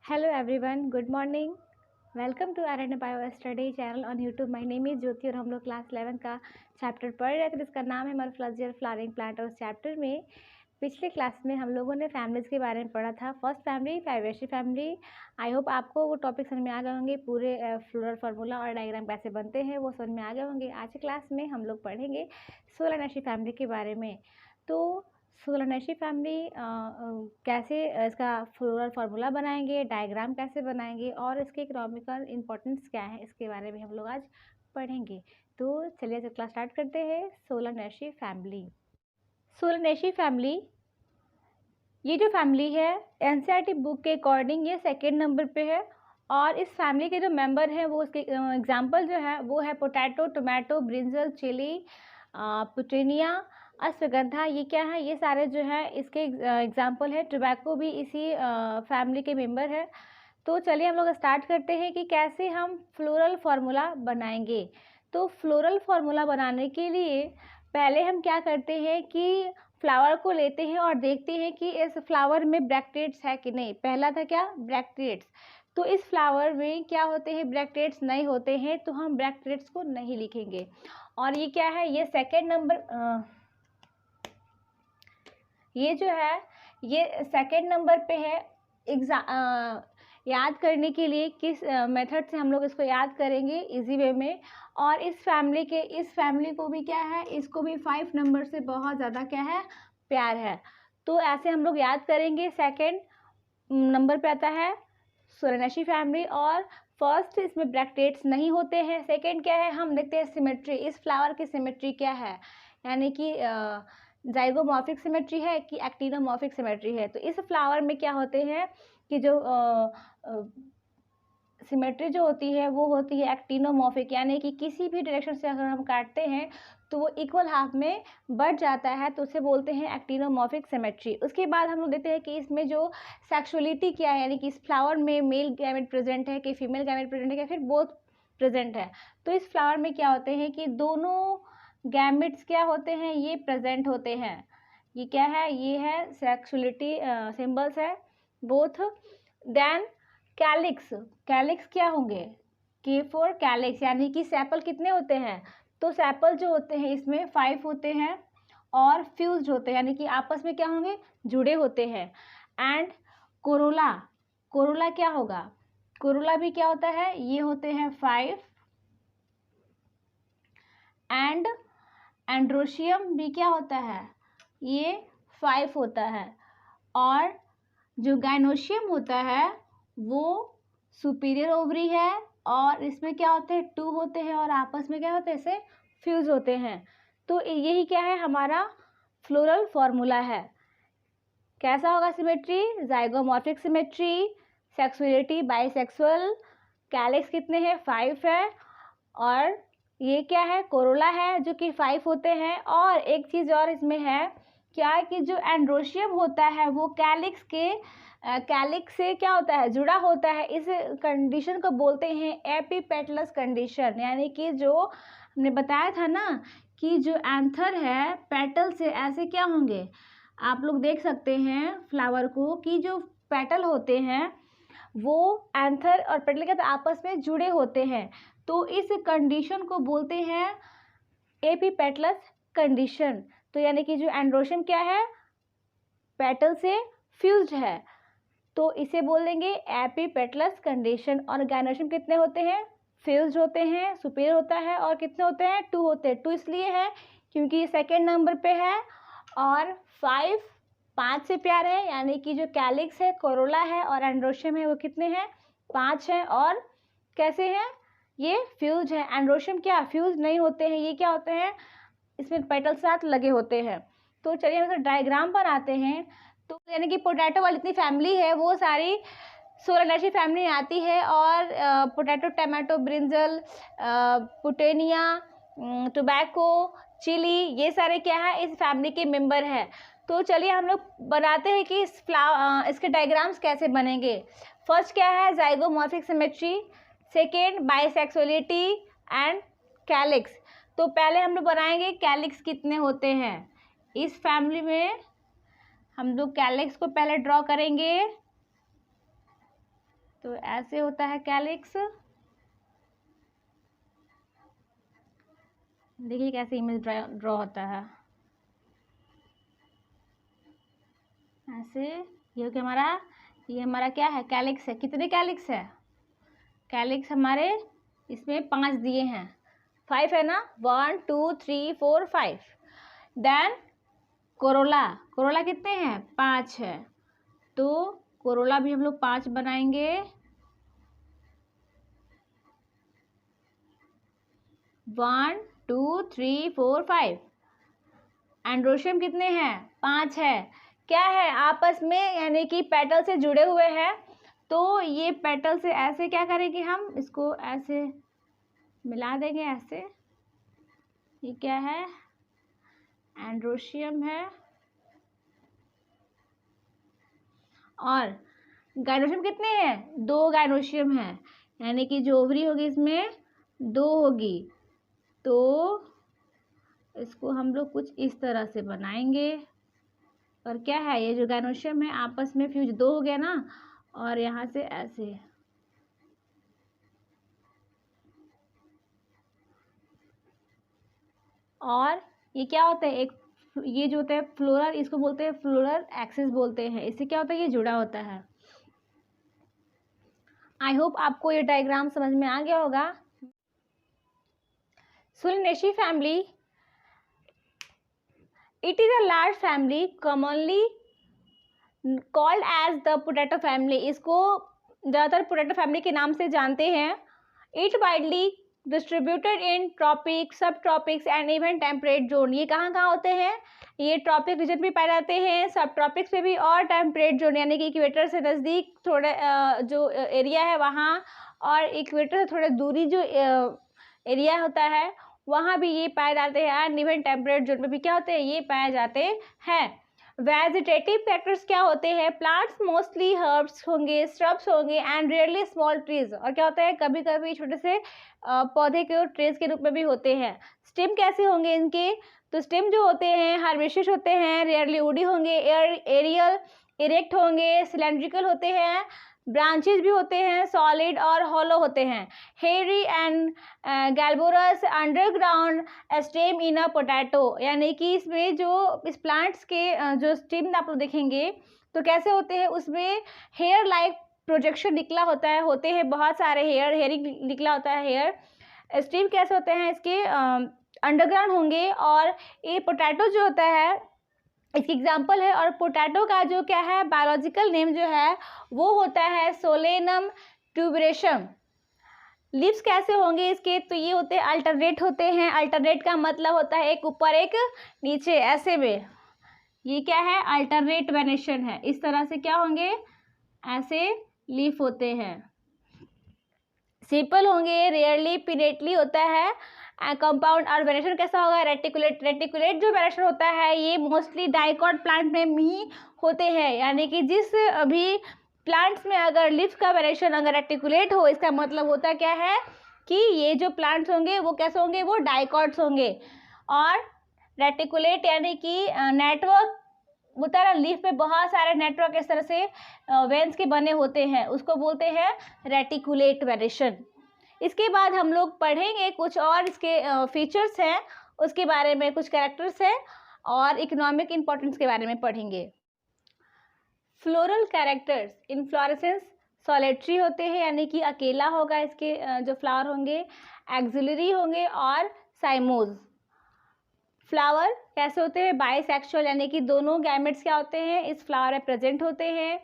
Hello everyone, good morning. Welcome to our bio study channel on YouTube. My name is Jyoti और हम लोग class 11 का chapter पढ़ रहे थे जिसका नाम है मॉर्फोलॉजी ऑफ फ्लावरिंग प्लांट. और उस चैप्टर में पिछले क्लास में हम लोगों ने फैमिलीज़ के बारे में पढ़ा था. First family, Fabaceae family. I hope आपको वो टॉपिक समझ में आ गए होंगे. पूरे फ्लोरल फार्मूला और डायग्राम कैसे बनते हैं वो समझ में आ गए होंगे. आज की क्लास में हम लोग पढ़ेंगे सोलानेसी फैमिली के बारे में. तो सोलानेसी फैमिली कैसे इसका फ्लोरल फार्मूला बनाएंगे, डायग्राम कैसे बनाएंगे और इसके इकोनॉमिकल इम्पोर्टेंस क्या है, इसके बारे में हम लोग आज पढ़ेंगे. तो चलिए आज क्लास स्टार्ट करते हैं. Solanaceae family. सोलानेसी फैमिली, ये जो फैमिली है एनसीईआरटी बुक के अकॉर्डिंग ये सेकेंड नंबर पे है. और इस फैमिली के जो मेंबर हैं वो उसके एग्जाम्पल जो है वो है potato, tomato, brinjal, chilli, petunia, ashwagandha. ये क्या है, ये सारे जो है इसके एग्जाम्पल है. टोबैको भी इसी फैमिली के मेंबर है. तो चलिए हम लोग स्टार्ट करते हैं कि कैसे हम फ्लोरल फार्मूला बनाएंगे. तो फ्लोरल फार्मूला बनाने के लिए पहले हम क्या करते हैं कि फ्लावर को लेते हैं और देखते हैं कि इस फ्लावर में ब्रैक्टेट्स है कि नहीं. पहला था क्या, ब्रैक्टेट्स. तो इस फ्लावर में क्या होते हैं, ब्रैक्टेट्स नहीं होते हैं, तो हम ब्रैक्टेट्स को नहीं लिखेंगे. और ये क्या है, ये सेकेंड नंबर, ये जो है ये सेकेंड नंबर पे है. याद करने के लिए किस मेथड से हम लोग इसको याद करेंगे इजी वे में. और इस फैमिली को भी क्या है, इसको भी 5 नंबर से बहुत ज़्यादा क्या है, प्यार है. तो ऐसे हम लोग याद करेंगे. सेकेंड नंबर पे आता है सोलानेसी फैमिली और फर्स्ट इसमें ब्रैक्टेट्स नहीं होते हैं. सेकेंड क्या है, हम देखते हैं सिमेट्री. इस फ्लावर की सिमेट्री क्या है, यानी कि जाइगोमॉर्फिक सिमेट्री है कि एक्टिनोमॉर्फिक सिमेट्री है. तो इस फ्लावर में क्या होते हैं कि जो सिमेट्री जो होती है वो होती है एक्टिनोमॉर्फिक, यानी कि किसी भी डायरेक्शन से अगर हम काटते हैं तो वो इक्वल हाफ में बढ़ जाता है, तो उसे बोलते हैं एक्टिनोमॉर्फिक सिमेट्री. उसके बाद हम लोग देखते हैं कि इसमें जो सेक्सुअलिटी क्या है, यानी कि इस फ्लावर में मेल गैमेट प्रेजेंट है कि फीमेल गैमेट प्रेजेंट है या फिर बोथ प्रेजेंट है. तो इस फ्लावर में क्या होते हैं कि दोनों गैमेट्स क्या होते हैं, ये प्रेजेंट होते हैं. ये क्या है, ये है सेक्सुअलिटी सिंबल्स है बोथ. देन कैलिक्स क्या होंगे, के फॉर कैलिक्स, यानी कि सेपल कितने होते हैं. तो सेपल जो होते हैं इसमें 5 होते हैं और फ्यूज्ड होते हैं, यानी कि आपस में क्या होंगे, जुड़े होते हैं. एंड कोरोला क्या होगा, कोरोला भी क्या होता है, ये होते हैं 5. एंड एंड्रोशियम भी क्या होता है, ये 5 होता है. और जो गाइनोशियम होता है वो सुपीरियर ओवरी है और इसमें क्या होते हैं, 2 होते हैं और आपस में क्या होते हैं, इसे फ्यूज होते हैं. तो यही क्या है, हमारा फ्लोरल फार्मूला है. कैसा होगा symmetry, zygomorphic symmetry, sexuality bisexual, calyx कितने हैं, 5 है. और ये क्या है, कोरोला है जो कि 5 होते हैं. और एक चीज़ और इसमें है क्या, कि जो एंड्रोशियम होता है वो कैलिक्स से क्या होता है, जुड़ा होता है. इस कंडीशन को बोलते हैं एपीपेटलस कंडीशन, यानी कि जो हमने बताया था ना कि जो एंथर है पेटल से ऐसे क्या होंगे, आप लोग देख सकते हैं फ्लावर को कि जो पेटल होते हैं वो एंथर और पेटल के आपस में जुड़े होते हैं. तो इस कंडीशन को बोलते हैं एपीपेटलस कंडीशन. तो यानी कि जो एंड्रोशियम क्या है, पेटल से फ्यूज्ड है, तो इसे बोल देंगे एपीपेटलस कंडीशन. और गाइनोशियम कितने होते हैं, फ्यूज्ड होते हैं, सुपीरियर होता है. और कितने होते हैं, 2 होते हैं. 2 इसलिए है क्योंकि ये सेकेंड नंबर पे है. और 5 से प्यार है, यानी कि जो कैलिक्स है, कोरोला है और एंड्रोशियम है वो कितने हैं, 5 हैं. और कैसे हैं, ये फ्यूज है. एंड्रोशियम क्या फ्यूज नहीं होते हैं, ये क्या होते हैं, इसमें पेटल साथ लगे होते हैं. तो चलिए हम इसका डायग्राम बनाते हैं. तो यानी कि पोटैटो वाली इतनी फैमिली है वो सारी सोलानेसी फैमिली आती है. और potato, tomato, brinjal, petunia, tobacco, chilli, ये सारे क्या है, इस फैमिली के मेंबर है. तो चलिए हम लोग बनाते हैं कि इसके डायग्राम्स कैसे बनेंगे. फर्स्ट क्या है, zygomorphic symmetry. Second bisexuality and calyx. तो पहले हम लोग बनाएंगे कैलिक्स कितने होते हैं इस फैमिली में. हम लोग कैलिक्स को पहले ड्रॉ करेंगे. तो ऐसे होता है कैलिक्स। देखिए कैसे इमेज ड्रॉ होता है ऐसे। ये क्या हमारा, ये हमारा क्या है, कैलिक्स है। कितने कैलिक्स है, कैलिक्स हमारे इसमें 5 दिए हैं, 5 है ना, 1 2 3 4 5। देन कोरोला, कोरोला कितने हैं, 5 है। तो कोरोला भी हम लोग 5 बनाएंगे। 1 2 3 4 5। एंड्रोशियम कितने हैं, 5 है। क्या है, आपस में यानी कि पेटल से जुड़े हुए हैं। तो ये पेटल से ऐसे क्या करेंगे, हम इसको ऐसे मिला देंगे ऐसे। ये क्या है, एंड्रोशियम है। और गाइनोशियम कितने हैं, 2 गाइनोशियम है, यानी कि जो ओवरी होगी इसमें 2 होगी। तो इसको हम लोग कुछ इस तरह से बनाएंगे। और क्या है, ये जो गाइनोशियम है आपस में फ्यूज 2 हो गया ना, और यहाँ से ऐसे। और ये क्या होता है, एक ये जो होता है फ्लोरल, इसको बोलते हैं फ्लोरल एक्सिस बोलते हैं। इससे क्या होता है, ये जुड़ा होता है। आई होप आपको ये डायग्राम समझ में आ गया होगा। Solanaceae family, it is a large family commonly called as the potato family. इसको ज़्यादातर पोटैटो फैमिली के नाम से जानते हैं। It widely distributed in tropic, subtropics and even temperate zone. ये कहाँ कहाँ होते हैं, ये ट्रॉपिक रीजन में पाए जाते हैं, सब ट्रॉपिक्स में भी, और टेम्परेट जोन यानी कि इक्वेटर से नज़दीक थोड़े जो एरिया है वहाँ, और इक्वेटर से थोड़े दूरी जो एरिया होता है वहाँ भी ये पाए जाते हैं। एंड इवन टेम्परेट जोन में भी क्या होते हैं, ये पाए जाते हैं। वेजिटेटिव फैक्टर्स क्या होते हैं, प्लांट्स मोस्टली हर्ब्स होंगे, स्hrubs होंगे, एंड रेयरली स्मॉल ट्रीज। और क्या होता है, कभी कभी छोटे से पौधे के ट्रेज के रूप में भी होते हैं। स्टेम कैसे होंगे इनके, तो स्टेम जो होते हैं हर्बेशियस होते हैं, रेयरली वुडी होंगे, एरियल इरेक्ट होंगे, सिलेंड्रिकल होते हैं, ब्रांचेज भी होते हैं, सॉलिड और हॉलो होते हैं। Hairy and glabrous underground stem in a potato, यानी कि इसमें जो इस प्लांट्स के जो स्टेम आप लोग देखेंगे तो कैसे होते हैं, उसमें हेयर लाइक प्रोजेक्शन निकला होता है, होते हैं बहुत सारे हेयरिंग निकला होता है हेयर। स्टेम कैसे होते हैं इसके, अंडरग्राउंड होंगे। और ये पोटैटो जो होता है इसकी एग्जाम्पल है। और पोटैटो का जो क्या है बायोलॉजिकल नेम जो है वो होता है सोलेनम ट्यूबरेशम। लिव्स कैसे होंगे इसके, तो ये होते हैं अल्टरनेट होते हैं। अल्टरनेट का मतलब होता है एक ऊपर एक नीचे ऐसे में, ये क्या है अल्टरनेट वेनेशन है। इस तरह से क्या होंगे, ऐसे लीफ होते हैं। सिंपल होंगे, रेयरली पिनेटली होता है। कंपाउंड और वेनेशन कैसा होगा, रेटिकुलेट। रेटिकुलेट जो वेनेशन होता है ये मोस्टली डाइकॉट प्लांट में ही होते हैं, यानी कि जिस अभी प्लांट्स में अगर लीव्स का वेनेशन अगर रेटिकुलेट हो, इसका मतलब होता क्या है कि ये जो प्लांट्स होंगे वो कैसे होंगे, वो डाइकॉट्स होंगे। और रेटिकुलेट यानी कि नेटवर्क होता है ना, लीफ पे बहुत सारे नेटवर्क इस तरह से वेन्स के बने होते हैं, उसको बोलते हैं रेटिकुलेट वेनेशन। इसके बाद हम लोग पढ़ेंगे कुछ और इसके फीचर्स हैं, उसके बारे में कुछ कैरेक्टर्स हैं, और इकोनॉमिक इम्पोर्टेंस के बारे में पढ़ेंगे। फ्लोरल कैरेक्टर्स, इन्फ्लोरेसेंस सॉलिटरी होते हैं, यानी कि अकेला होगा इसके जो फ्लावर होंगे, एक्सिलरी होंगे, और साइमोज। फ्लावर कैसे होते हैं, बाइसेक्सुअल, यानी कि दोनों गैमेट्स क्या होते हैं इस फ्लावर में प्रेजेंट होते हैं।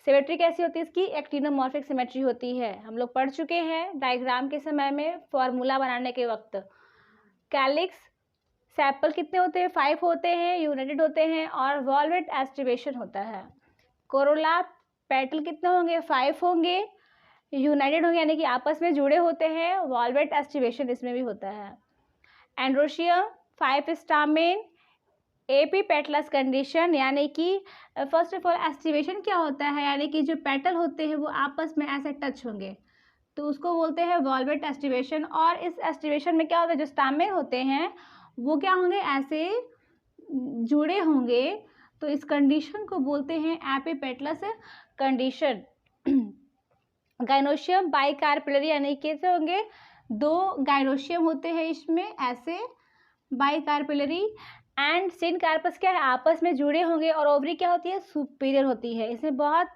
सिमेट्री कैसी होती है इसकी, एक्टिनोमॉर्फिक सिमेट्री होती है, हम लोग पढ़ चुके हैं डायग्राम के समय में फॉर्मूला बनाने के वक्त। कैलिक्स, सेपल कितने होते हैं, 5 होते हैं, यूनाइटेड होते हैं, और वॉल्वेट एस्टिवेशन होता है। कोरोला, पेटल कितने होंगे, 5 होंगे, यूनाइटेड होंगे यानी कि आपस में जुड़े होते हैं, वॉल्वेट एस्टिवेशन इसमें भी होता है। एंड्रोशियम, 5 स्टामेन, एपीपेटलस कंडीशन, यानी कि फर्स्ट ऑफ ऑल एस्टिवेशन क्या होता है, यानी कि जो पेटल होते हैं वो आपस में ऐसे टच होंगे तो उसको बोलते हैं वॉल्वेट एस्टिवेशन। और इस एस्टिवेशन में क्या होता है, जो स्टामेन होते हैं वो क्या होंगे, ऐसे जुड़े होंगे, तो इस कंडीशन को बोलते हैं एपीपेटलस कंडीशन। गाइनोशियम बाइकार्पेलरी, यानी कैसे होंगे, 2 गाइनोशियम होते हैं इसमें ऐसे बाइकार्पेलरी। एंड सिनकार्पस क्या है, आपस में जुड़े होंगे। और ओवरी क्या होती है, सुपीरियर होती है। इसमें बहुत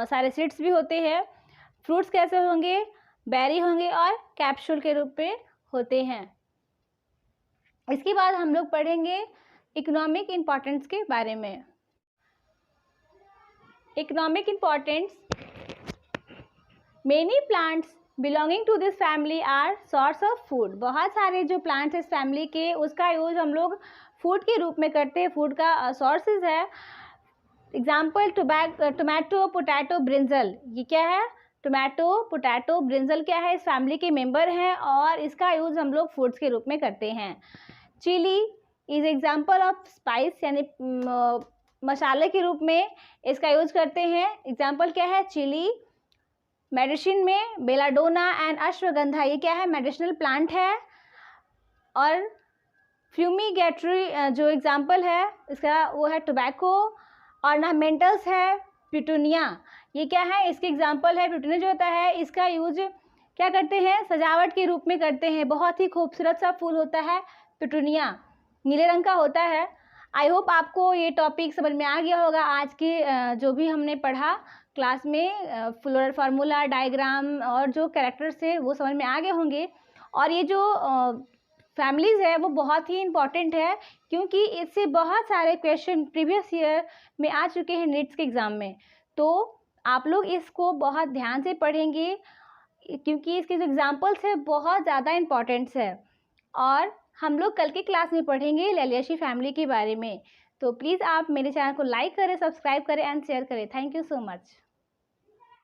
सारे सीड्स भी होते हैं। फ्रूट्स कैसे होंगे, बेरी होंगे और कैप्सूल के रूप में होते हैं। इसके बाद हम लोग पढ़ेंगे इकोनॉमिक इम्पोर्टेंस के बारे में। Economic importance, many plants belonging to this family are source of food. बहुत सारे जो प्लांट्स इस फैमिली के, उसका यूज हम लोग फूड के रूप में करते हैं, फूड का सोर्सेज है। Example tomato, potato, brinjal. ये क्या है, टोमेटो, पोटैटो, ब्रिंजल क्या है, इस फैमिली के मेंबर हैं और इसका यूज हम लोग फूड्स के रूप में करते हैं। Chilli is example of spice, यानी मसाले के रूप में इसका यूज करते हैं। एग्जाम्पल क्या है, चिली। मेडिसिन में बेलाडोना एंड अश्वगंधा, ये क्या है, मेडिसिनल प्लांट है। और फ्यूमीगेटरी जो एग्जाम्पल है इसका, वो है टोबैको। ऑर्नामेंटल्स है पिटूनिया, ये क्या है, इसके एग्जाम्पल है। पिटूनिया जो होता है इसका यूज क्या करते हैं, सजावट के रूप में करते हैं। बहुत ही खूबसूरत सा फूल होता है पिटूनिया, नीले रंग का होता है। आई होप आपको ये टॉपिक समझ में आ गया होगा। आज के जो भी हमने पढ़ा क्लास में, फ्लोरल फार्मूला, डायग्राम और जो कैरेक्टर्स थे वो समझ में आ गए होंगे। और ये जो फैमिलीज़ है वो बहुत ही इम्पॉर्टेंट है, क्योंकि इससे बहुत सारे क्वेश्चन प्रीवियस ईयर में आ चुके हैं नीट्स के एग्ज़ाम में। तो आप लोग इसको बहुत ध्यान से पढ़ेंगे, क्योंकि इसके जो एग्जाम्पल्स है बहुत ज़्यादा इम्पॉर्टेंट्स है। और हम लोग कल की क्लास में पढ़ेंगे ललियाशी फैमिली के बारे में। तो प्लीज़ आप मेरे चैनल को लाइक करें, सब्सक्राइब करें एंड शेयर करें। Thank you so much.